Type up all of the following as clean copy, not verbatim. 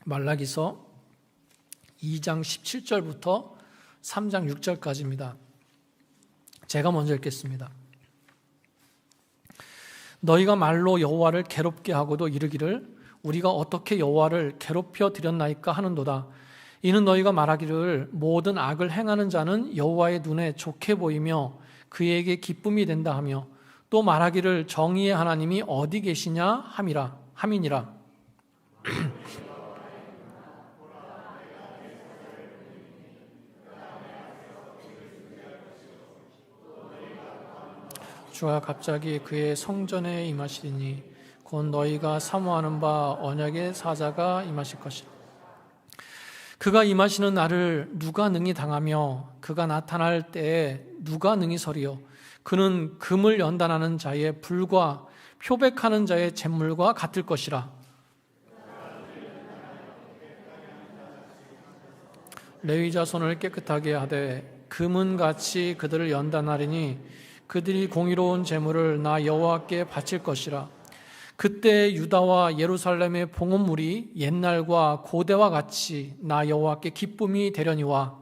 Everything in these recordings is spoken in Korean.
말라기서 2장 17절부터 3장 6절까지입니다. 제가 먼저 읽겠습니다. 너희가 말로 여호와를 괴롭게 하고도 이르기를 우리가 어떻게 여호와를 괴롭혀 드렸나이까 하는도다. 이는 너희가 말하기를 모든 악을 행하는 자는 여호와의 눈에 좋게 보이며 그에게 기쁨이 된다 하며 또 말하기를 정의의 하나님이 어디 계시냐 함이니라. 주가 갑자기 그의 성전에 임하시리니 곧 너희가 사모하는 바 언약의 사자가 임하실 것이라. 그가 임하시는 날을 누가 능히 당하며 그가 나타날 때에 누가 능히 서리요. 그는 금을 연단하는 자의 불과 표백하는 자의 잿물과 같을 것이라. 레위 자손을 깨끗하게 하되 금은같이 그들을 연단하리니 그들이 공의로운 제물을 나 여호와께 바칠 것이라. 그때 유다와 예루살렘의 봉헌물이 옛날과 고대와 같이 나 여호와께 기쁨이 되려니와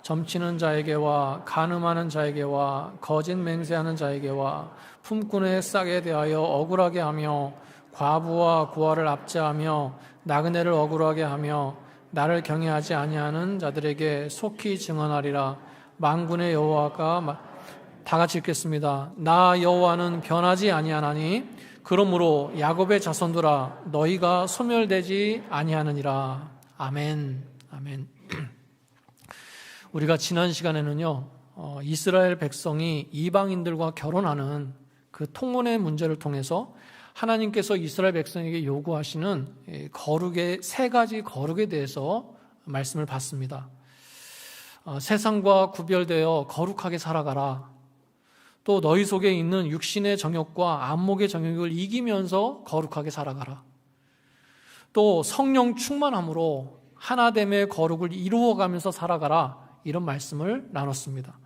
점치는 자에게와 간음하는 자에게와 거짓 맹세하는 자에게와 품꾼의 싹에 대하여 억울하게 하며 과부와 고아를 압제하며 나그네를 억울하게 하며 나를 경외하지 아니하는 자들에게 속히 증언하리라. 만군의 여호와가 다 같이 읽겠습니다. 나 여호와는 변하지 아니하나니 그러므로 야곱의 자손들아 너희가 소멸되지 아니하느니라. 아멘. 아멘. 우리가 지난 시간에는요, 이스라엘 백성이 이방인들과 결혼하는 그 통혼의 문제를 통해서 하나님께서 이스라엘 백성에게 요구하시는 거룩의 세 가지 거룩에 대해서 말씀을 받습니다. 세상과 구별되어 거룩하게 살아가라. 또 너희 속에 있는 육신의 정욕과 안목의 정욕을 이기면서 거룩하게 살아가라. 또 성령 충만함으로 하나됨의 거룩을 이루어가면서 살아가라. 이런 말씀을 나눴습니다.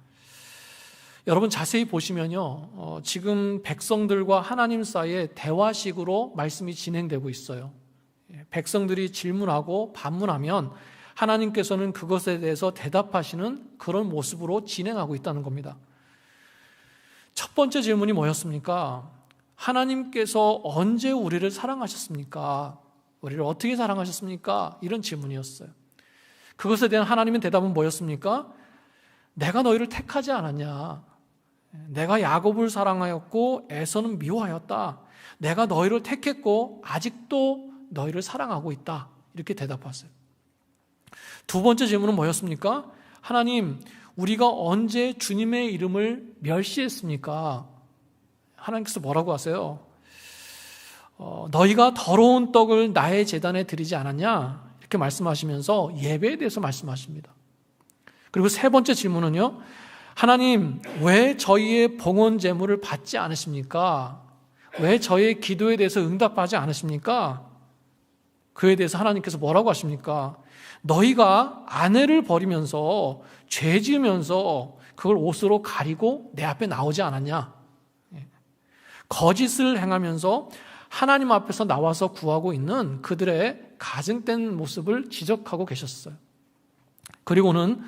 여러분 자세히 보시면요, 지금 백성들과 하나님 사이에 대화식으로 말씀이 진행되고 있어요. 백성들이 질문하고 반문하면 하나님께서는 그것에 대해서 대답하시는 그런 모습으로 진행하고 있다는 겁니다. 첫 번째 질문이 뭐였습니까? 하나님께서 언제 우리를 사랑하셨습니까? 우리를 어떻게 사랑하셨습니까? 이런 질문이었어요. 그것에 대한 하나님의 대답은 뭐였습니까? 내가 너희를 택하지 않았냐? 내가 야곱을 사랑하였고 에서는 미워하였다. 내가 너희를 택했고 아직도 너희를 사랑하고 있다. 이렇게 대답하세요. 두 번째 질문은 뭐였습니까? 하나님, 우리가 언제 주님의 이름을 멸시했습니까? 하나님께서 뭐라고 하세요? 너희가 더러운 떡을 나의 제단에 드리지 않았냐? 이렇게 말씀하시면서 예배에 대해서 말씀하십니다. 그리고 세 번째 질문은요, 하나님, 왜 저희의 봉헌 제물을 받지 않으십니까? 왜 저희의 기도에 대해서 응답하지 않으십니까? 그에 대해서 하나님께서 뭐라고 하십니까? 너희가 아내를 버리면서 죄 지으면서 그걸 옷으로 가리고 내 앞에 나오지 않았냐? 거짓을 행하면서 하나님 앞에서 나와서 구하고 있는 그들의 가증된 모습을 지적하고 계셨어요. 그리고는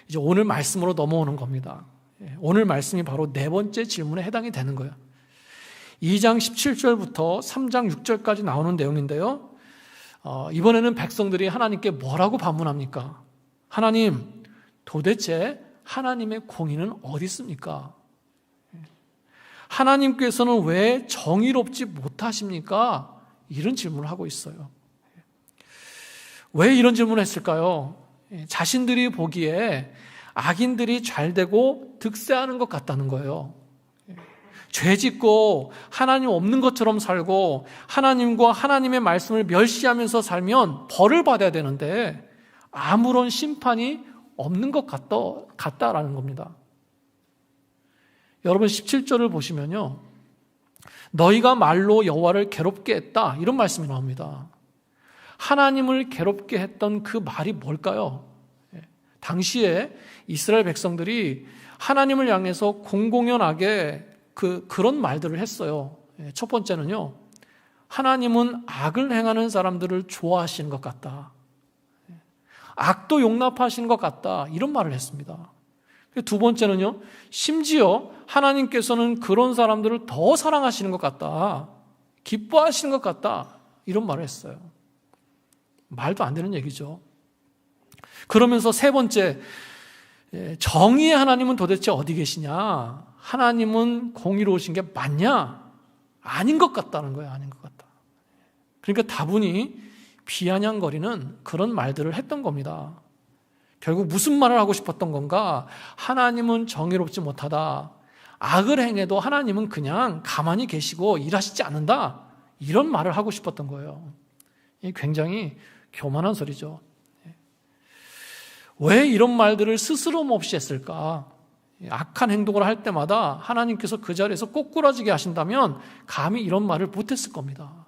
이제 오늘 말씀으로 넘어오는 겁니다. 오늘 말씀이 바로 네 번째 질문에 해당이 되는 거예요. 2장 17절부터 3장 6절까지 나오는 내용인데요. 이번에는 백성들이 하나님께 뭐라고 반문합니까? 하나님, 도대체 하나님의 공의는 어디 있습니까? 하나님께서는 왜 정의롭지 못하십니까? 이런 질문을 하고 있어요. 왜 이런 질문을 했을까요? 자신들이 보기에 악인들이 잘되고 득세하는 것 같다는 거예요. 죄 짓고 하나님 없는 것처럼 살고 하나님과 하나님의 말씀을 멸시하면서 살면 벌을 받아야 되는데 아무런 심판이 없는 것 같다라는 겁니다. 여러분 17절을 보시면요, 너희가 말로 여호와를 괴롭게 했다 이런 말씀이 나옵니다. 하나님을 괴롭게 했던 그 말이 뭘까요? 당시에 이스라엘 백성들이 하나님을 향해서 공공연하게 그런 말들을 했어요. 첫 번째는요, 하나님은 악을 행하는 사람들을 좋아하시는 것 같다. 악도 용납하시는 것 같다. 이런 말을 했습니다. 두 번째는요, 심지어 하나님께서는 그런 사람들을 더 사랑하시는 것 같다. 기뻐하시는 것 같다. 이런 말을 했어요. 말도 안 되는 얘기죠. 그러면서 세 번째, 정의의 하나님은 도대체 어디 계시냐? 하나님은 공의로우신 게 맞냐? 아닌 것 같다는 거예요. 아닌 것 같다. 그러니까 다분히 비아냥거리는 그런 말들을 했던 겁니다. 결국 무슨 말을 하고 싶었던 건가? 하나님은 정의롭지 못하다. 악을 행해도 하나님은 그냥 가만히 계시고 일하시지 않는다. 이런 말을 하고 싶었던 거예요. 굉장히 교만한 소리죠. 왜 이런 말들을 스스럼 없이 했을까? 악한 행동을 할 때마다 하나님께서 그 자리에서 꼬꾸라지게 하신다면 감히 이런 말을 못했을 겁니다.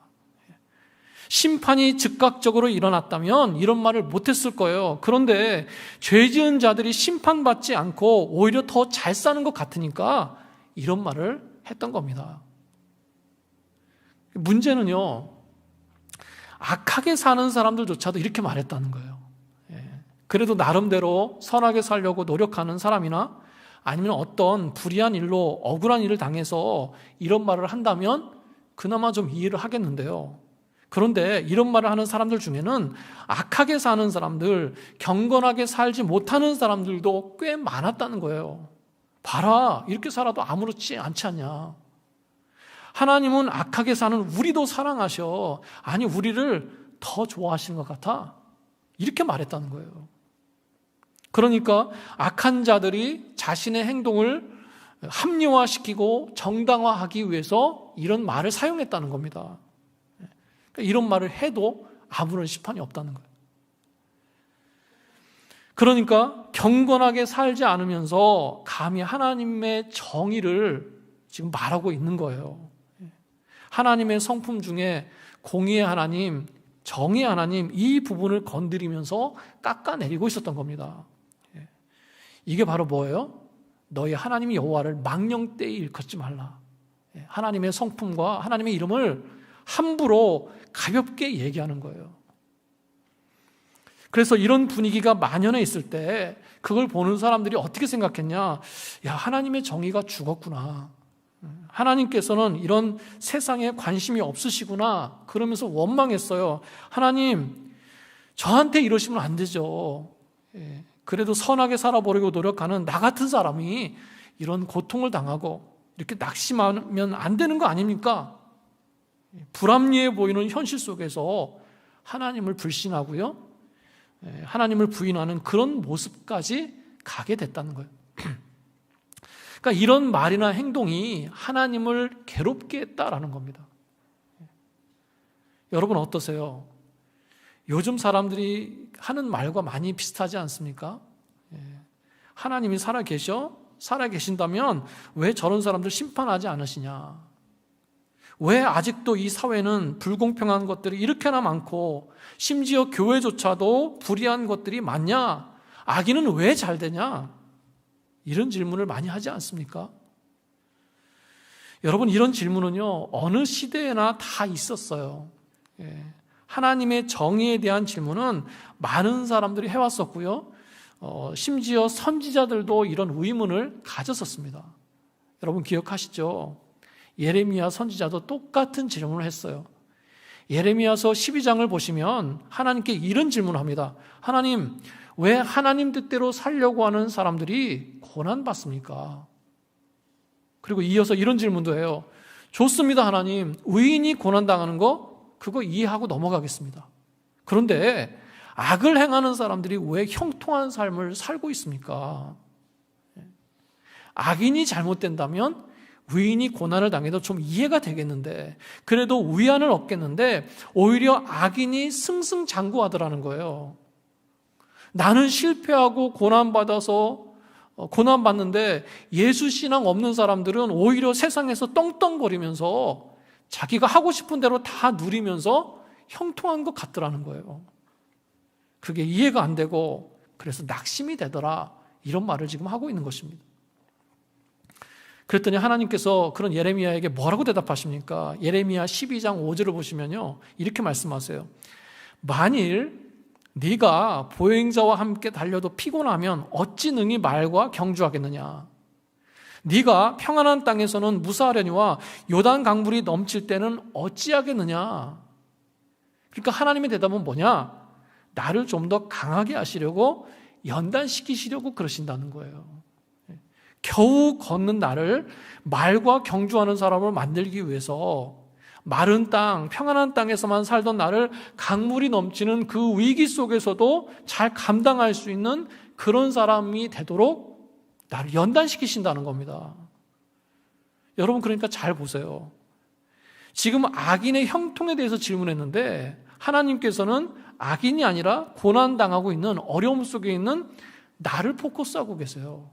심판이 즉각적으로 일어났다면 이런 말을 못했을 거예요. 그런데 죄 지은 자들이 심판받지 않고 오히려 더 잘 사는 것 같으니까 이런 말을 했던 겁니다. 문제는요, 악하게 사는 사람들조차도 이렇게 말했다는 거예요. 그래도 나름대로 선하게 살려고 노력하는 사람이나 아니면 어떤 불의한 일로 억울한 일을 당해서 이런 말을 한다면 그나마 좀 이해를 하겠는데요. 그런데 이런 말을 하는 사람들 중에는 악하게 사는 사람들, 경건하게 살지 못하는 사람들도 꽤 많았다는 거예요. 봐라, 이렇게 살아도 아무렇지 않지 않냐. 하나님은 악하게 사는 우리도 사랑하셔. 아니, 우리를 더 좋아하시는 것 같아. 이렇게 말했다는 거예요. 그러니까 악한 자들이 자신의 행동을 합리화시키고 정당화하기 위해서 이런 말을 사용했다는 겁니다. 이런 말을 해도 아무런 심판이 없다는 거예요. 그러니까 경건하게 살지 않으면서 감히 하나님의 정의를 지금 말하고 있는 거예요. 하나님의 성품 중에 공의의 하나님, 정의의 하나님, 이 부분을 건드리면서 깎아내리고 있었던 겁니다. 이게 바로 뭐예요? 너희 하나님 여호와를 망령되이 일컫지 말라. 하나님의 성품과 하나님의 이름을 함부로 가볍게 얘기하는 거예요. 그래서 이런 분위기가 만연해 있을 때 그걸 보는 사람들이 어떻게 생각했냐? 야, 하나님의 정의가 죽었구나. 하나님께서는 이런 세상에 관심이 없으시구나. 그러면서 원망했어요. 하나님, 저한테 이러시면 안 되죠. 그래도 선하게 살아보려고 노력하는 나 같은 사람이 이런 고통을 당하고 이렇게 낙심하면 안 되는 거 아닙니까? 불합리해 보이는 현실 속에서 하나님을 불신하고요, 하나님을 부인하는 그런 모습까지 가게 됐다는 거예요. 그러니까 이런 말이나 행동이 하나님을 괴롭게 했다라는 겁니다. 여러분 어떠세요? 요즘 사람들이 하는 말과 많이 비슷하지 않습니까? 하나님이 살아계신다면 왜 저런 사람들 심판하지 않으시냐? 왜 아직도 이 사회는 불공평한 것들이 이렇게나 많고 심지어 교회조차도 불의한 것들이 많냐? 악인은 왜 잘 되냐? 이런 질문을 많이 하지 않습니까? 여러분, 이런 질문은요, 어느 시대에나 다 있었어요. 하나님의 정의에 대한 질문은 많은 사람들이 해왔었고요, 심지어 선지자들도 이런 의문을 가졌었습니다. 여러분 기억하시죠? 예레미야 선지자도 똑같은 질문을 했어요. 예레미야서 12장을 보시면 하나님께 이런 질문을 합니다. 하나님, 왜 하나님 뜻대로 살려고 하는 사람들이 고난받습니까? 그리고 이어서 이런 질문도 해요. 좋습니다, 하나님. 의인이 고난당하는 거 그거 이해하고 넘어가겠습니다. 그런데 악을 행하는 사람들이 왜 형통한 삶을 살고 있습니까? 악인이 잘못된다면 의인이 고난을 당해도 좀 이해가 되겠는데, 그래도 위안을 얻겠는데 오히려 악인이 승승장구하더라는 거예요. 나는 실패하고 고난받는데 예수 신앙 없는 사람들은 오히려 세상에서 떵떵거리면서 자기가 하고 싶은 대로 다 누리면서 형통한 것 같더라는 거예요. 그게 이해가 안 되고 그래서 낙심이 되더라, 이런 말을 지금 하고 있는 것입니다. 그랬더니 하나님께서 그런 예레미야에게 뭐라고 대답하십니까? 예레미야 12장 5절을 보시면요, 이렇게 말씀하세요. 만일 네가 보행자와 함께 달려도 피곤하면 어찌 능히 말과 경주하겠느냐? 네가 평안한 땅에서는 무사하려니와 요단 강물이 넘칠 때는 어찌하겠느냐? 그러니까 하나님의 대답은 뭐냐? 나를 좀 더 강하게 하시려고, 연단시키시려고 그러신다는 거예요. 겨우 걷는 나를 말과 경주하는 사람을 만들기 위해서 마른 땅, 평안한 땅에서만 살던 나를 강물이 넘치는 그 위기 속에서도 잘 감당할 수 있는 그런 사람이 되도록 나를 연단시키신다는 겁니다. 여러분, 그러니까 잘 보세요. 지금 악인의 형통에 대해서 질문했는데 하나님께서는 악인이 아니라 고난당하고 있는, 어려움 속에 있는 나를 포커스하고 계세요.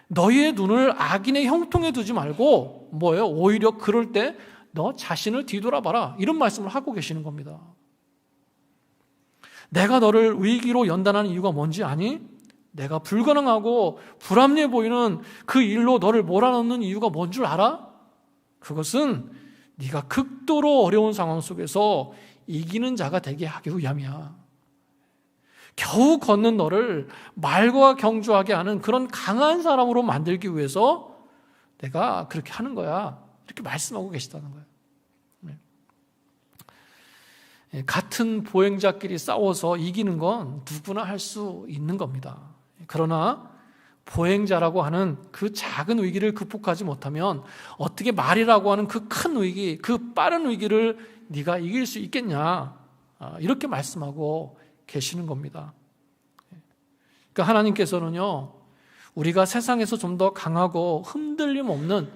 너희의 눈을 악인의 형통에 두지 말고 뭐예요? 오히려 그럴 때 너 자신을 뒤돌아봐라, 이런 말씀을 하고 계시는 겁니다. 내가 너를 위기로 연단하는 이유가 뭔지 아니? 내가 불가능하고 불합리해 보이는 그 일로 너를 몰아넣는 이유가 뭔 줄 알아? 그것은 네가 극도로 어려운 상황 속에서 이기는 자가 되게 하기 위함이야. 겨우 걷는 너를 말과 경주하게 하는 그런 강한 사람으로 만들기 위해서 내가 그렇게 하는 거야, 이렇게 말씀하고 계시다는 거예요. 같은 보행자끼리 싸워서 이기는 건 누구나 할 수 있는 겁니다. 그러나 보행자라고 하는 그 작은 위기를 극복하지 못하면 어떻게 말이라고 하는 그 큰 위기, 그 빠른 위기를 네가 이길 수 있겠냐, 이렇게 말씀하고 계시는 겁니다. 그러니까 하나님께서는요, 우리가 세상에서 좀 더 강하고 흔들림 없는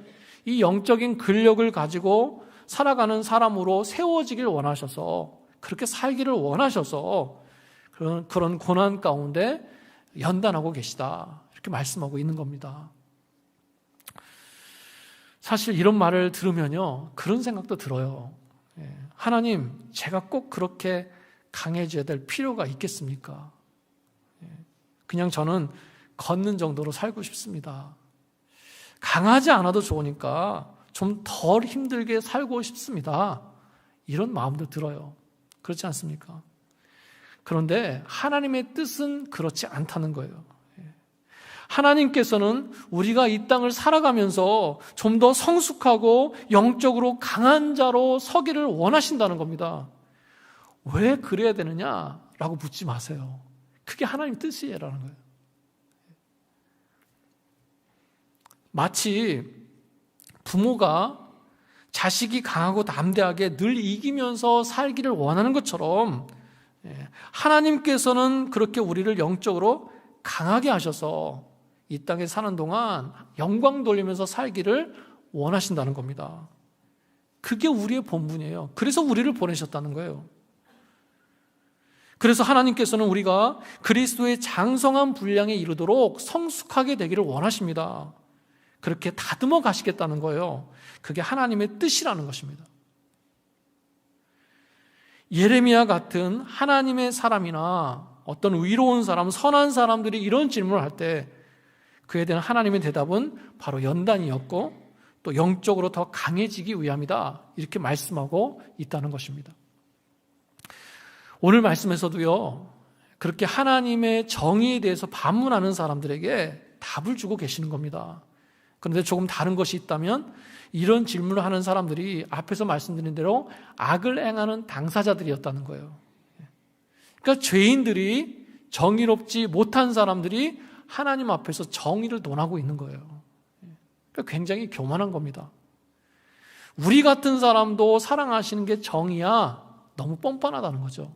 이 영적인 근력을 가지고 살아가는 사람으로 세워지길 원하셔서, 그렇게 살기를 원하셔서 그런 고난 가운데 연단하고 계시다, 이렇게 말씀하고 있는 겁니다. 사실 이런 말을 들으면요, 그런 생각도 들어요. 하나님, 제가 꼭 그렇게 강해져야 될 필요가 있겠습니까? 그냥 저는 걷는 정도로 살고 싶습니다. 강하지 않아도 좋으니까 좀 덜 힘들게 살고 싶습니다. 이런 마음도 들어요. 그렇지 않습니까? 그런데 하나님의 뜻은 그렇지 않다는 거예요. 하나님께서는 우리가 이 땅을 살아가면서 좀 더 성숙하고 영적으로 강한 자로 서기를 원하신다는 겁니다. 왜 그래야 되느냐라고 묻지 마세요. 그게 하나님 뜻이라는 거예요. 마치 부모가 자식이 강하고 담대하게 늘 이기면서 살기를 원하는 것처럼 하나님께서는 그렇게 우리를 영적으로 강하게 하셔서 이 땅에 사는 동안 영광 돌리면서 살기를 원하신다는 겁니다. 그게 우리의 본분이에요. 그래서 우리를 보내셨다는 거예요. 그래서 하나님께서는 우리가 그리스도의 장성한 분량에 이르도록 성숙하게 되기를 원하십니다. 그렇게 다듬어 가시겠다는 거예요. 그게 하나님의 뜻이라는 것입니다. 예레미야 같은 하나님의 사람이나 어떤 위로운 사람, 선한 사람들이 이런 질문을 할 때 그에 대한 하나님의 대답은 바로 연단이었고 또 영적으로 더 강해지기 위함이다, 이렇게 말씀하고 있다는 것입니다. 오늘 말씀에서도요, 그렇게 하나님의 정의에 대해서 반문하는 사람들에게 답을 주고 계시는 겁니다. 그런데 조금 다른 것이 있다면 이런 질문을 하는 사람들이 앞에서 말씀드린 대로 악을 행하는 당사자들이었다는 거예요. 그러니까 죄인들이, 정의롭지 못한 사람들이 하나님 앞에서 정의를 논하고 있는 거예요. 그러니까 굉장히 교만한 겁니다. 우리 같은 사람도 사랑하시는 게 정의야, 너무 뻔뻔하다는 거죠.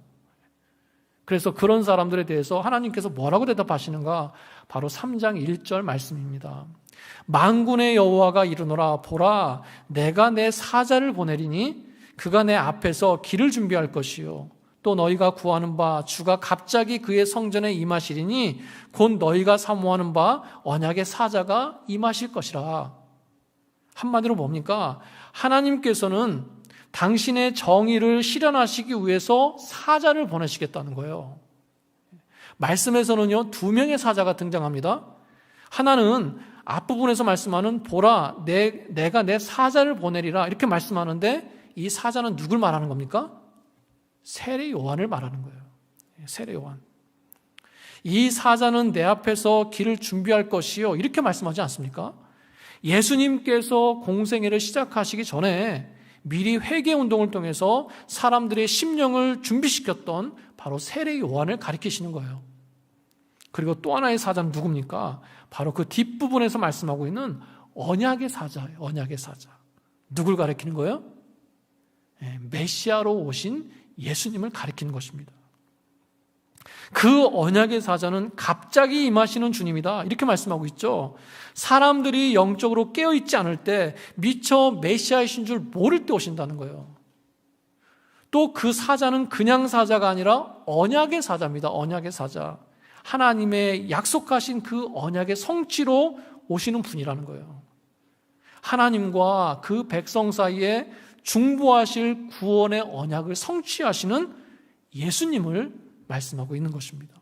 그래서 그런 사람들에 대해서 하나님께서 뭐라고 대답하시는가? 바로 3장 1절 말씀입니다. 만군의 여호와가 이르노라, 보라, 내가 내 사자를 보내리니 그가 내 앞에서 길을 준비할 것이요, 또 너희가 구하는 바 주가 갑자기 그의 성전에 임하시리니 곧 너희가 사모하는 바 언약의 사자가 임하실 것이라. 한마디로 뭡니까? 하나님께서는 당신의 정의를 실현하시기 위해서 사자를 보내시겠다는 거예요. 말씀에서는요, 2명의 사자가 등장합니다. 하나는 앞부분에서 말씀하는 보라 내가 내 사자를 보내리라 이렇게 말씀하는데 이 사자는 누굴 말하는 겁니까? 세례 요한을 말하는 거예요. 세례 요한. 이 사자는 내 앞에서 길을 준비할 것이요 이렇게 말씀하지 않습니까? 예수님께서 공생애를 시작하시기 전에 미리 회개운동을 통해서 사람들의 심령을 준비시켰던 바로 세례 요한을 가리키시는 거예요. 그리고 또 하나의 사자는 누굽니까? 바로 그 뒷부분에서 말씀하고 있는 언약의 사자예요. 언약의 사자. 누굴 가리키는 거예요? 메시아로 오신 예수님을 가리키는 것입니다. 그 언약의 사자는 갑자기 임하시는 주님이다 이렇게 말씀하고 있죠. 사람들이 영적으로 깨어있지 않을 때 미처 메시아이신 줄 모를 때 오신다는 거예요. 또 그 사자는 그냥 사자가 아니라 언약의 사자입니다. 언약의 사자. 하나님의 약속하신 그 언약의 성취로 오시는 분이라는 거예요. 하나님과 그 백성 사이에 중보하실 구원의 언약을 성취하시는 예수님을 말씀하고 있는 것입니다.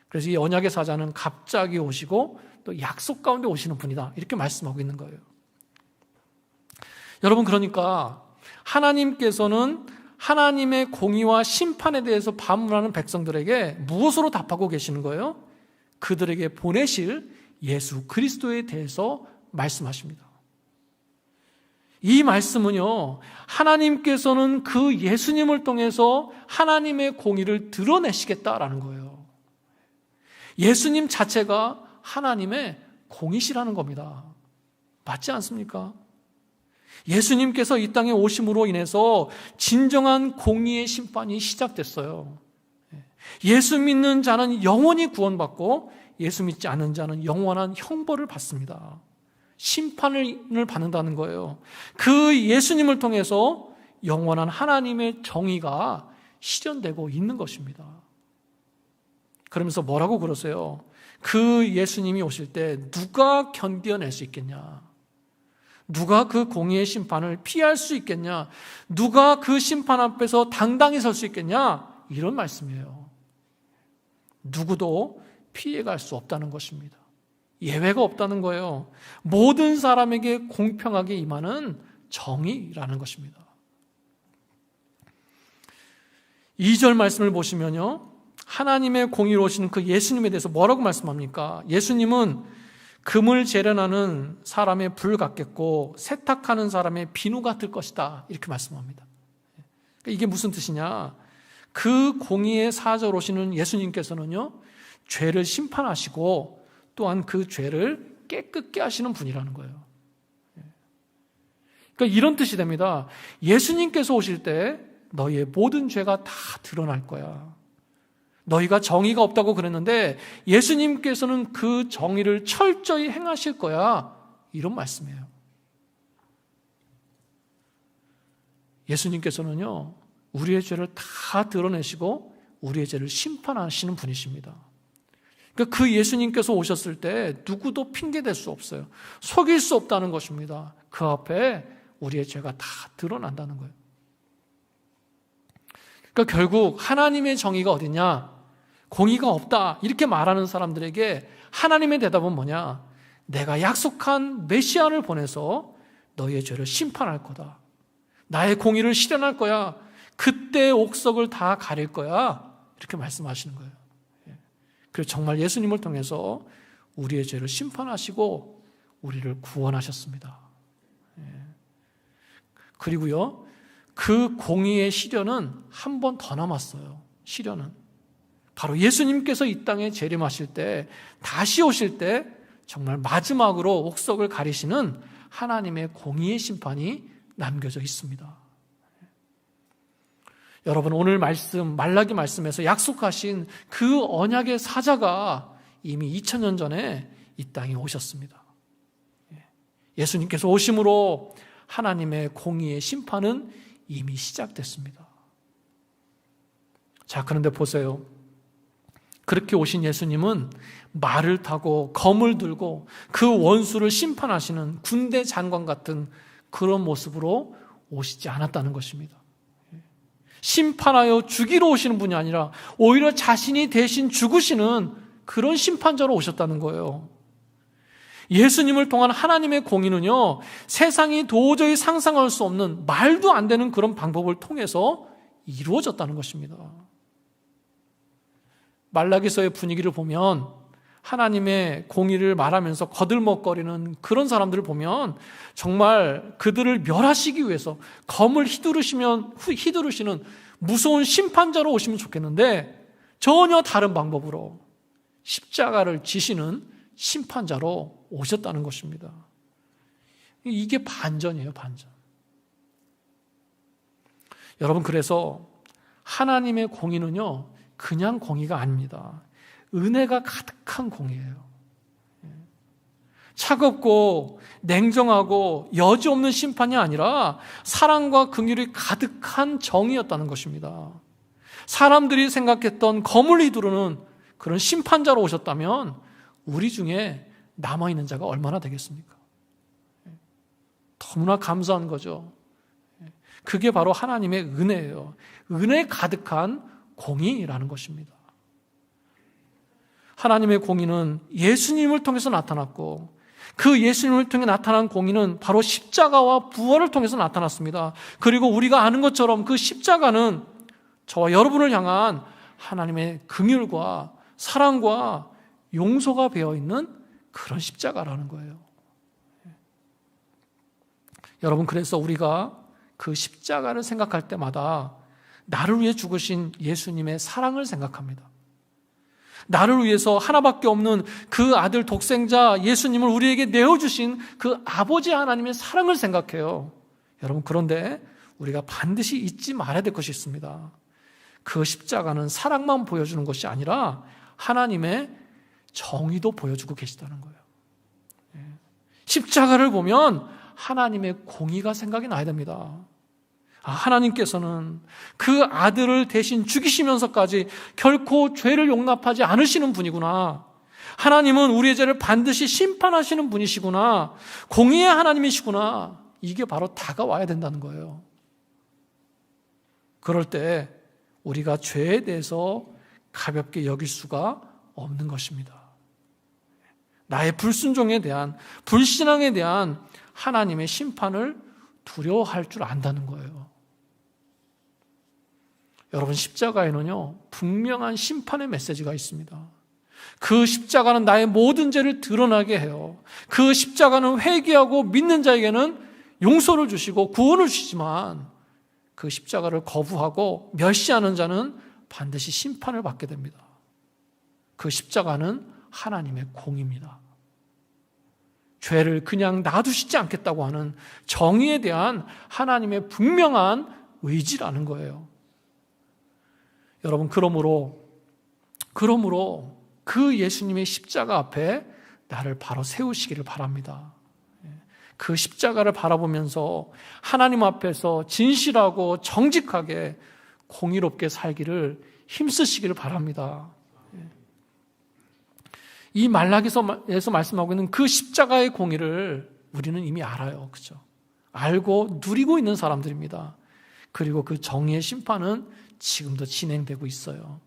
그래서 이 언약의 사자는 갑자기 오시고 또 약속 가운데 오시는 분이다 이렇게 말씀하고 있는 거예요. 여러분, 그러니까 하나님께서는 하나님의 공의와 심판에 대해서 반문하는 백성들에게 무엇으로 답하고 계시는 거예요? 그들에게 보내실 예수 그리스도에 대해서 말씀하십니다. 이 말씀은요, 하나님께서는 그 예수님을 통해서 하나님의 공의를 드러내시겠다라는 거예요. 예수님 자체가 하나님의 공의시라는 겁니다. 맞지 않습니까? 예수님께서 이 땅에 오심으로 인해서 진정한 공의의 심판이 시작됐어요. 예수 믿는 자는 영원히 구원받고 예수 믿지 않는 자는 영원한 형벌을 받습니다. 심판을 받는다는 거예요. 그 예수님을 통해서 영원한 하나님의 정의가 실현되고 있는 것입니다. 그러면서 뭐라고 그러세요? 그 예수님이 오실 때 누가 견뎌낼 수 있겠냐? 누가 그 공의의 심판을 피할 수 있겠냐? 누가 그 심판 앞에서 당당히 설 수 있겠냐? 이런 말씀이에요. 누구도 피해갈 수 없다는 것입니다. 예외가 없다는 거예요. 모든 사람에게 공평하게 임하는 정의라는 것입니다. 2절 말씀을 보시면요, 하나님의 공의로 오시는 그 예수님에 대해서 뭐라고 말씀합니까? 예수님은 금을 재련하는 사람의 불 같겠고 세탁하는 사람의 비누 같을 것이다 이렇게 말씀합니다. 이게 무슨 뜻이냐? 그 공의의 사자로 오시는 예수님께서는요, 죄를 심판하시고 또한 그 죄를 깨끗게 하시는 분이라는 거예요. 그러니까 이런 뜻이 됩니다. 예수님께서 오실 때 너희의 모든 죄가 다 드러날 거야. 너희가 정의가 없다고 그랬는데 예수님께서는 그 정의를 철저히 행하실 거야. 이런 말씀이에요. 예수님께서는요, 우리의 죄를 다 드러내시고 우리의 죄를 심판하시는 분이십니다. 그러니까 그 예수님께서 오셨을 때 누구도 핑계댈 수 없어요. 속일 수 없다는 것입니다. 그 앞에 우리의 죄가 다 드러난다는 거예요. 그러니까 결국 하나님의 정의가 어디냐? 공의가 없다 이렇게 말하는 사람들에게 하나님의 대답은 뭐냐? 내가 약속한 메시아를 보내서 너희의 죄를 심판할 거다. 나의 공의를 실현할 거야. 그때 옥석을 다 가릴 거야. 이렇게 말씀하시는 거예요. 그래서 정말 예수님을 통해서 우리의 죄를 심판하시고 우리를 구원하셨습니다. 그리고요, 그 공의의 시련은 한 번 더 남았어요. 시련은 바로 예수님께서 이 땅에 재림하실 때, 다시 오실 때 정말 마지막으로 옥석을 가리시는 하나님의 공의의 심판이 남겨져 있습니다. 여러분, 오늘 말씀, 말라기 말씀에서 약속하신 그 언약의 사자가 이미 2000년 전에 이 땅에 오셨습니다. 예수님께서 오심으로 하나님의 공의의 심판은 이미 시작됐습니다. 자, 그런데 보세요. 그렇게 오신 예수님은 말을 타고 검을 들고 그 원수를 심판하시는 군대 장관 같은 그런 모습으로 오시지 않았다는 것입니다. 심판하여 죽이러 오시는 분이 아니라 오히려 자신이 대신 죽으시는 그런 심판자로 오셨다는 거예요. 예수님을 통한 하나님의 공의는요, 세상이 도저히 상상할 수 없는 말도 안 되는 그런 방법을 통해서 이루어졌다는 것입니다. 말라기서의 분위기를 보면 하나님의 공의를 말하면서 거들먹거리는 그런 사람들을 보면 정말 그들을 멸하시기 위해서 검을 휘두르시는 무서운 심판자로 오시면 좋겠는데 전혀 다른 방법으로 십자가를 지시는 심판자로 오셨다는 것입니다. 이게 반전이에요, 반전. 여러분, 그래서 하나님의 공의는요, 그냥 공의가 아닙니다. 은혜가 가득한 공의예요. 차갑고 냉정하고 여지 없는 심판이 아니라 사랑과 긍휼이 가득한 정의였다는 것입니다. 사람들이 생각했던 검을 휘두르는 그런 심판자로 오셨다면 우리 중에 남아있는 자가 얼마나 되겠습니까? 너무나 감사한 거죠. 그게 바로 하나님의 은혜예요. 은혜 가득한 공의라는 것입니다. 하나님의 공의는 예수님을 통해서 나타났고 그 예수님을 통해 나타난 공의는 바로 십자가와 부활을 통해서 나타났습니다. 그리고 우리가 아는 것처럼 그 십자가는 저와 여러분을 향한 하나님의 긍휼과 사랑과 용서가 배어있는 그런 십자가라는 거예요. 여러분, 그래서 우리가 그 십자가를 생각할 때마다 나를 위해 죽으신 예수님의 사랑을 생각합니다. 나를 위해서 하나밖에 없는 그 아들 독생자 예수님을 우리에게 내어주신 그 아버지 하나님의 사랑을 생각해요. 여러분, 그런데 우리가 반드시 잊지 말아야 될 것이 있습니다. 그 십자가는 사랑만 보여주는 것이 아니라 하나님의 정의도 보여주고 계시다는 거예요. 십자가를 보면 하나님의 공의가 생각이 나야 됩니다. 하나님께서는 그 아들을 대신 죽이시면서까지 결코 죄를 용납하지 않으시는 분이구나. 하나님은 우리의 죄를 반드시 심판하시는 분이시구나. 공의의 하나님이시구나. 이게 바로 다가와야 된다는 거예요. 그럴 때 우리가 죄에 대해서 가볍게 여길 수가 없는 것입니다. 나의 불순종에 대한, 불신앙에 대한 하나님의 심판을 두려워할 줄 안다는 거예요. 여러분, 십자가에는요, 분명한 심판의 메시지가 있습니다. 그 십자가는 나의 모든 죄를 드러나게 해요. 그 십자가는 회개하고 믿는 자에게는 용서를 주시고 구원을 주시지만 그 십자가를 거부하고 멸시하는 자는 반드시 심판을 받게 됩니다. 그 십자가는 하나님의 공의입니다. 죄를 그냥 놔두시지 않겠다고 하는 정의에 대한 하나님의 분명한 의지라는 거예요. 여러분, 그러므로 그 예수님의 십자가 앞에 나를 바로 세우시기를 바랍니다. 그 십자가를 바라보면서 하나님 앞에서 진실하고 정직하게 공의롭게 살기를 힘쓰시기를 바랍니다. 이 말라기서에서 말씀하고 있는 그 십자가의 공의를 우리는 이미 알아요. 그렇죠? 알고 누리고 있는 사람들입니다. 그리고 그 정의의 심판은 지금도 진행되고 있어요.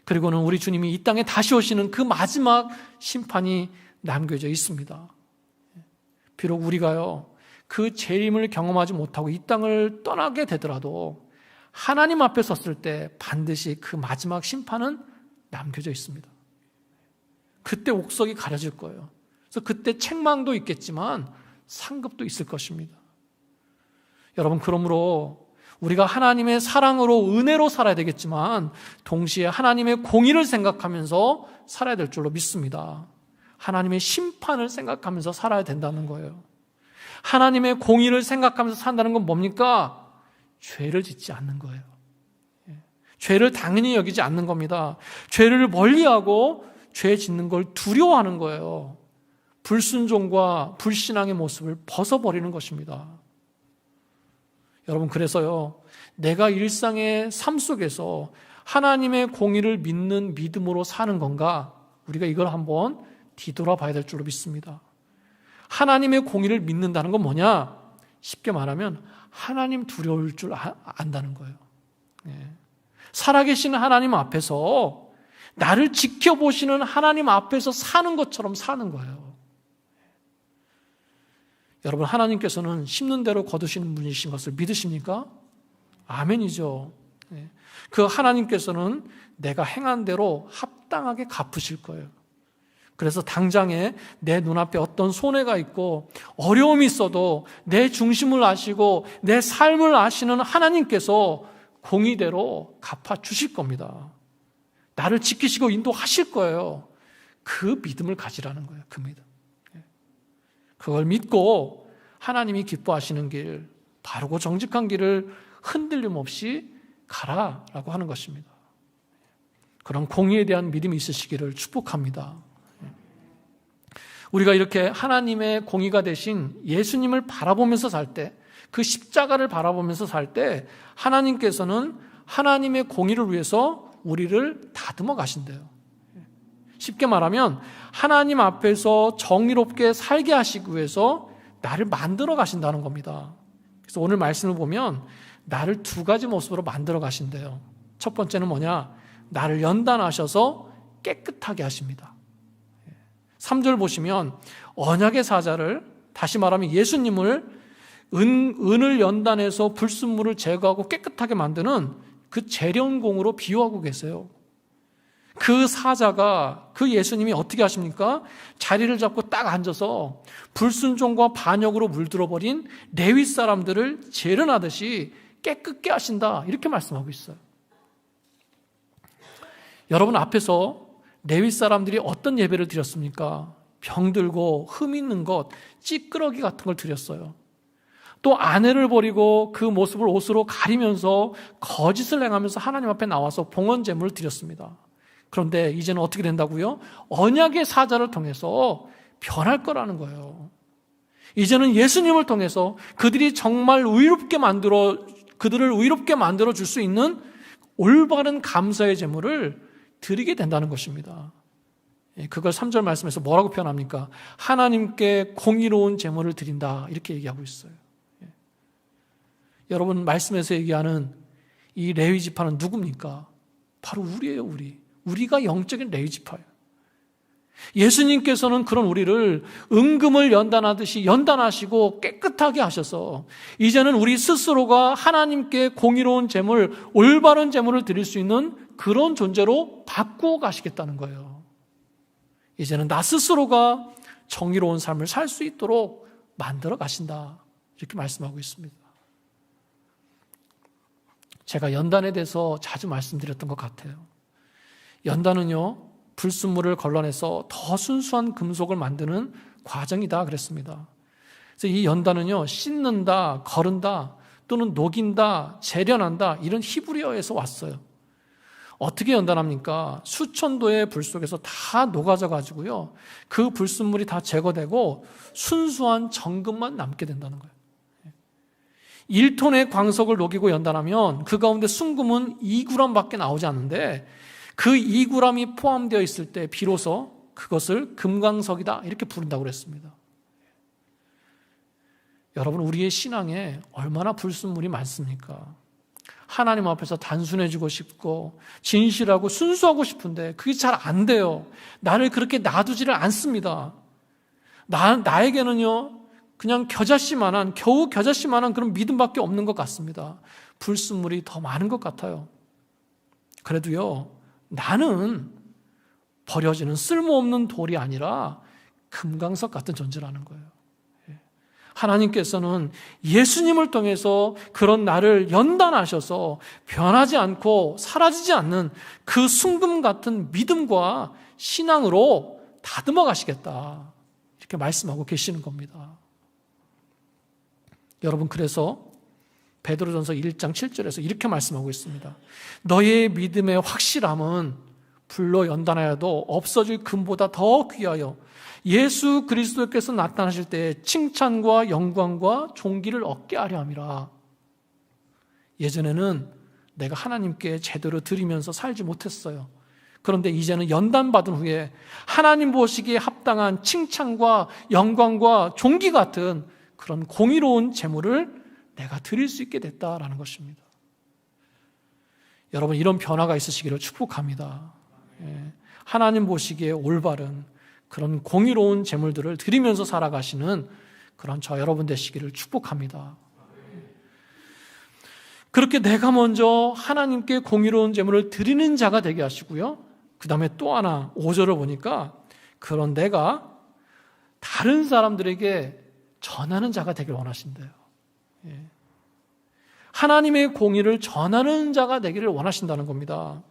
그리고는 우리 주님이 이 땅에 다시 오시는 그 마지막 심판이 남겨져 있습니다. 비록 우리가요, 그 재림을 경험하지 못하고 이 땅을 떠나게 되더라도 하나님 앞에 섰을 때 반드시 그 마지막 심판은 남겨져 있습니다. 그때 옥석이 가려질 거예요. 그래서 그때 책망도 있겠지만 상급도 있을 것입니다. 여러분, 그러므로 우리가 하나님의 사랑으로 은혜로 살아야 되겠지만 동시에 하나님의 공의를 생각하면서 살아야 될 줄로 믿습니다. 하나님의 심판을 생각하면서 살아야 된다는 거예요. 하나님의 공의를 생각하면서 산다는 건 뭡니까? 죄를 짓지 않는 거예요. 죄를 당연히 여기지 않는 겁니다. 죄를 멀리하고 죄 짓는 걸 두려워하는 거예요. 불순종과 불신앙의 모습을 벗어버리는 것입니다. 여러분, 그래서요, 내가 일상의 삶 속에서 하나님의 공의를 믿는 믿음으로 사는 건가? 우리가 이걸 한번 뒤돌아봐야 될 줄로 믿습니다. 하나님의 공의를 믿는다는 건 뭐냐? 쉽게 말하면 하나님 두려울 줄 안다는 거예요. 살아계신 하나님 앞에서 나를 지켜보시는 하나님 앞에서 사는 것처럼 사는 거예요. 여러분, 하나님께서는 심는 대로 거두시는 분이신 것을 믿으십니까? 아멘이죠. 그 하나님께서는 내가 행한 대로 합당하게 갚으실 거예요. 그래서 당장에 내 눈앞에 어떤 손해가 있고 어려움이 있어도 내 중심을 아시고 내 삶을 아시는 하나님께서 공의대로 갚아주실 겁니다. 나를 지키시고 인도하실 거예요. 그 믿음을 가지라는 거예요. 그 믿음. 그걸 믿고 하나님이 기뻐하시는 길, 바르고 정직한 길을 흔들림 없이 가라라고 하는 것입니다. 그런 공의에 대한 믿음이 있으시기를 축복합니다. 우리가 이렇게 하나님의 공의가 되신 예수님을 바라보면서 살 때, 그 십자가를 바라보면서 살 때 하나님께서는 하나님의 공의를 위해서 우리를 다듬어 가신대요. 쉽게 말하면 하나님 앞에서 정의롭게 살게 하시기 위해서 나를 만들어 가신다는 겁니다. 그래서 오늘 말씀을 보면 나를 두 가지 모습으로 만들어 가신대요. 첫 번째는 뭐냐? 나를 연단하셔서 깨끗하게 하십니다. 3절 보시면 언약의 사자를, 다시 말하면 예수님을 은을 연단해서 불순물을 제거하고 깨끗하게 만드는 그 재련공으로 비유하고 계세요. 그 사자가, 그 예수님이 어떻게 하십니까? 자리를 잡고 딱 앉아서 불순종과 반역으로 물들어버린 레위 사람들을 재련하듯이 깨끗게 하신다, 이렇게 말씀하고 있어요. 여러분, 앞에서 레위 사람들이 어떤 예배를 드렸습니까? 병들고 흠 있는 것, 찌끄러기 같은 걸 드렸어요. 또 아내를 버리고 그 모습을 옷으로 가리면서 거짓을 행하면서 하나님 앞에 나와서 봉헌 제물을 드렸습니다. 그런데 이제는 어떻게 된다고요? 언약의 사자를 통해서 변할 거라는 거예요. 이제는 예수님을 통해서 그들이 정말 그들을 의롭게 만들어 줄 수 있는 올바른 감사의 제물을 드리게 된다는 것입니다. 그걸 3절 말씀에서 뭐라고 표현합니까? 하나님께 공의로운 제물을 드린다, 이렇게 얘기하고 있어요. 여러분, 말씀에서 얘기하는 이 레위 지파는 누굽니까? 바로 우리예요. 우리가 영적인 레위 지파예요. 예수님께서는 그런 우리를 은금을 연단하듯이 연단하시고 깨끗하게 하셔서 이제는 우리 스스로가 하나님께 공의로운 제물, 올바른 제물을 드릴 수 있는 그런 존재로 바꾸어 가시겠다는 거예요. 이제는 나 스스로가 정의로운 삶을 살 수 있도록 만들어 가신다, 이렇게 말씀하고 있습니다. 제가 연단에 대해서 자주 말씀드렸던 것 같아요. 연단은요, 불순물을 걸러내서 더 순수한 금속을 만드는 과정이다 그랬습니다. 그래서 이 연단은요, 씻는다, 거른다, 또는 녹인다, 재련한다, 이런 히브리어에서 왔어요. 어떻게 연단합니까? 수천 도의 불 속에서 다 녹아져 가지고요, 그 불순물이 다 제거되고 순수한 정금만 남게 된다는 거예요. 1톤의 광석을 녹이고 연단하면 그 가운데 순금은 2g밖에 나오지 않는데, 그 2g이 포함되어 있을 때 비로소 그것을 금광석이다, 이렇게 부른다고 그랬습니다. 여러분, 우리의 신앙에 얼마나 불순물이 많습니까? 하나님 앞에서 단순해지고 싶고 진실하고 순수하고 싶은데 그게 잘 안 돼요. 나를 그렇게 놔두지를 않습니다. 나에게는요, 그냥 겨우 겨자씨만한 그런 믿음밖에 없는 것 같습니다. 불순물이 더 많은 것 같아요. 그래도요, 나는 버려지는 쓸모없는 돌이 아니라 금강석 같은 존재라는 거예요. 하나님께서는 예수님을 통해서 그런 나를 연단하셔서 변하지 않고 사라지지 않는 그 순금 같은 믿음과 신앙으로 다듬어 가시겠다, 이렇게 말씀하고 계시는 겁니다. 여러분, 그래서 베드로전서 1장 7절에서 이렇게 말씀하고 있습니다. 너의 믿음의 확실함은 불로 연단하여도 없어질 금보다 더 귀하여 예수 그리스도께서 나타나실 때 칭찬과 영광과 존귀를 얻게 하려 함이라. 예전에는 내가 하나님께 제대로 드리면서 살지 못했어요. 그런데 이제는 연단받은 후에 하나님 보시기에 합당한 칭찬과 영광과 존귀 같은 그런 공의로운 제물을 내가 드릴 수 있게 됐다라는 것입니다. 여러분, 이런 변화가 있으시기를 축복합니다. 하나님 보시기에 올바른 그런 공의로운 제물들을 드리면서 살아가시는 그런 저 여러분 되시기를 축복합니다. 그렇게 내가 먼저 하나님께 공의로운 제물을 드리는 자가 되게 하시고요. 그 다음에 또 하나 5절을 보니까 그런 내가 다른 사람들에게 전하는 자가 되길 원하신대요. 하나님의 공의를 전하는 자가 되기를 원하신다는 겁니다.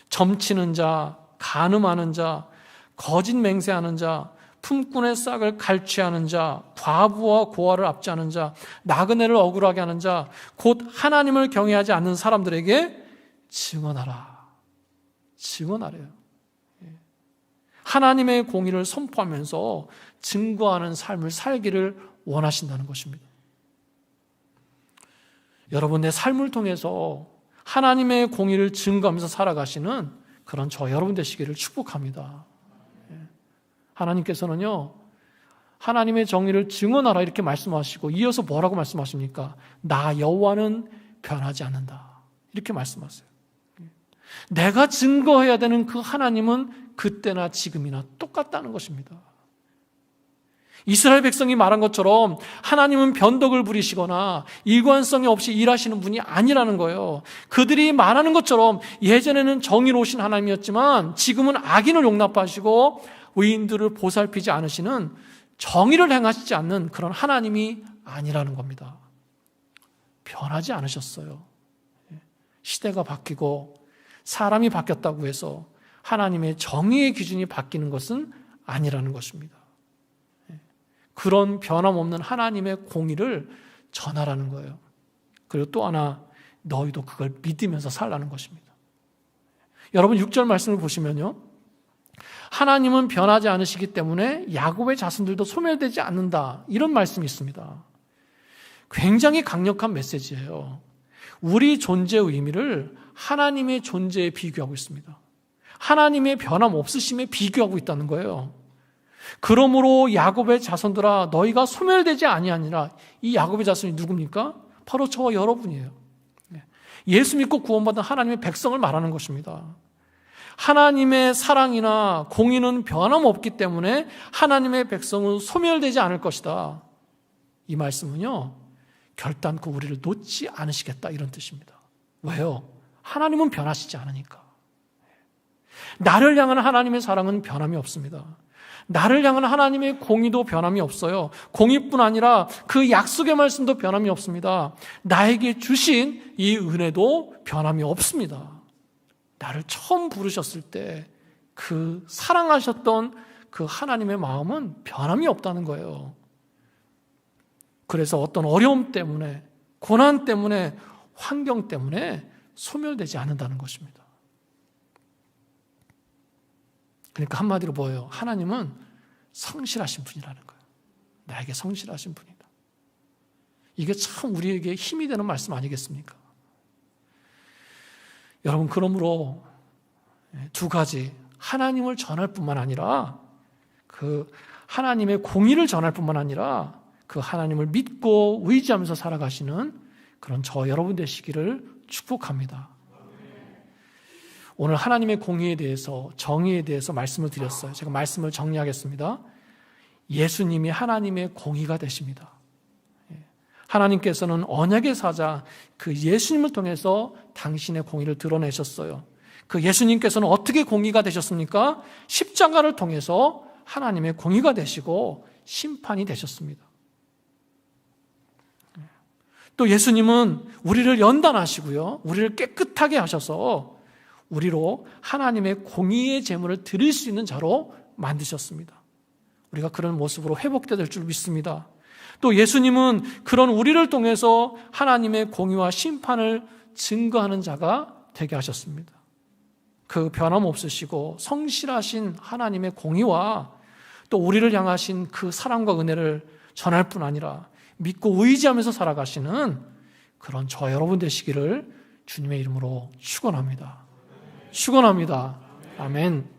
점치는 자, 간음하는 자, 거짓 맹세하는 자, 품꾼의 싹을 갈취하는 자, 과부와 고아를 압제하는 자, 나그네를 억울하게 하는 자, 곧 하나님을 경외하지 않는 사람들에게 증언하라. 증언하래요. 하나님의 공의를 선포하면서 증거하는 삶을 살기를 원하신다는 것입니다. 여러분, 내 삶을 통해서 하나님의 공의를 증거하면서 살아가시는 그런 저 여러분 되시기를 축복합니다. 하나님께서는요, 하나님의 정의를 증언하라 이렇게 말씀하시고 이어서 뭐라고 말씀하십니까? 나 여호와는 변하지 않는다 이렇게 말씀하세요. 내가 증거해야 되는 그 하나님은 그때나 지금이나 똑같다는 것입니다. 이스라엘 백성이 말한 것처럼 하나님은 변덕을 부리시거나 일관성이 없이 일하시는 분이 아니라는 거예요. 그들이 말하는 것처럼 예전에는 정의로우신 하나님이었지만 지금은 악인을 용납하시고 의인들을 보살피지 않으시는 정의를 행하시지 않는 그런 하나님이 아니라는 겁니다. 변하지 않으셨어요. 시대가 바뀌고 사람이 바뀌었다고 해서 하나님의 정의의 기준이 바뀌는 것은 아니라는 것입니다. 그런 변함없는 하나님의 공의를 전하라는 거예요. 그리고 또 하나, 너희도 그걸 믿으면서 살라는 것입니다. 여러분 6절 말씀을 보시면요, 하나님은 변하지 않으시기 때문에 야곱의 자손들도 소멸되지 않는다 이런 말씀이 있습니다. 굉장히 강력한 메시지예요. 우리 존재의 의미를 하나님의 존재에 비교하고 있습니다. 하나님의 변함 없으심에 비교하고 있다는 거예요. 그러므로 야곱의 자손들아 너희가 소멸되지 아니하니라. 이 야곱의 자손이 누굽니까? 바로 저와 여러분이에요. 예수 믿고 구원받은 하나님의 백성을 말하는 것입니다. 하나님의 사랑이나 공의는 변함없기 때문에 하나님의 백성은 소멸되지 않을 것이다. 이 말씀은요, 결단코 우리를 놓지 않으시겠다 이런 뜻입니다. 왜요? 하나님은 변하시지 않으니까. 나를 향한 하나님의 사랑은 변함이 없습니다. 나를 향한 하나님의 공의도 변함이 없어요. 공의뿐 아니라 그 약속의 말씀도 변함이 없습니다. 나에게 주신 이 은혜도 변함이 없습니다. 나를 처음 부르셨을 때 그 사랑하셨던 그 하나님의 마음은 변함이 없다는 거예요. 그래서 어떤 어려움 때문에, 고난 때문에, 환경 때문에 소멸되지 않는다는 것입니다. 그러니까 한마디로 뭐예요? 하나님은 성실하신 분이라는 거예요. 나에게 성실하신 분이다. 이게 참 우리에게 힘이 되는 말씀 아니겠습니까? 여러분, 그러므로 두 가지, 하나님을 전할 뿐만 아니라 그 하나님의 공의를 전할 뿐만 아니라 그 하나님을 믿고 의지하면서 살아가시는 그런 저 여러분 되시기를 축복합니다. 오늘 하나님의 공의에 대해서, 정의에 대해서 말씀을 드렸어요. 제가 말씀을 정리하겠습니다. 예수님이 하나님의 공의가 되십니다. 하나님께서는 언약의 사자 그 예수님을 통해서 당신의 공의를 드러내셨어요. 그 예수님께서는 어떻게 공의가 되셨습니까? 십자가를 통해서 하나님의 공의가 되시고 심판이 되셨습니다. 또 예수님은 우리를 연단하시고요, 우리를 깨끗하게 하셔서 우리로 하나님의 공의의 제물을 드릴 수 있는 자로 만드셨습니다. 우리가 그런 모습으로 회복될 줄 믿습니다. 또 예수님은 그런 우리를 통해서 하나님의 공의와 심판을 증거하는 자가 되게 하셨습니다. 그 변함없으시고 성실하신 하나님의 공의와 또 우리를 향하신 그 사랑과 은혜를 전할 뿐 아니라 믿고 의지하면서 살아가시는 그런 저 여러분 되시기를 주님의 이름으로 축원합니다. 축원합니다. 아멘.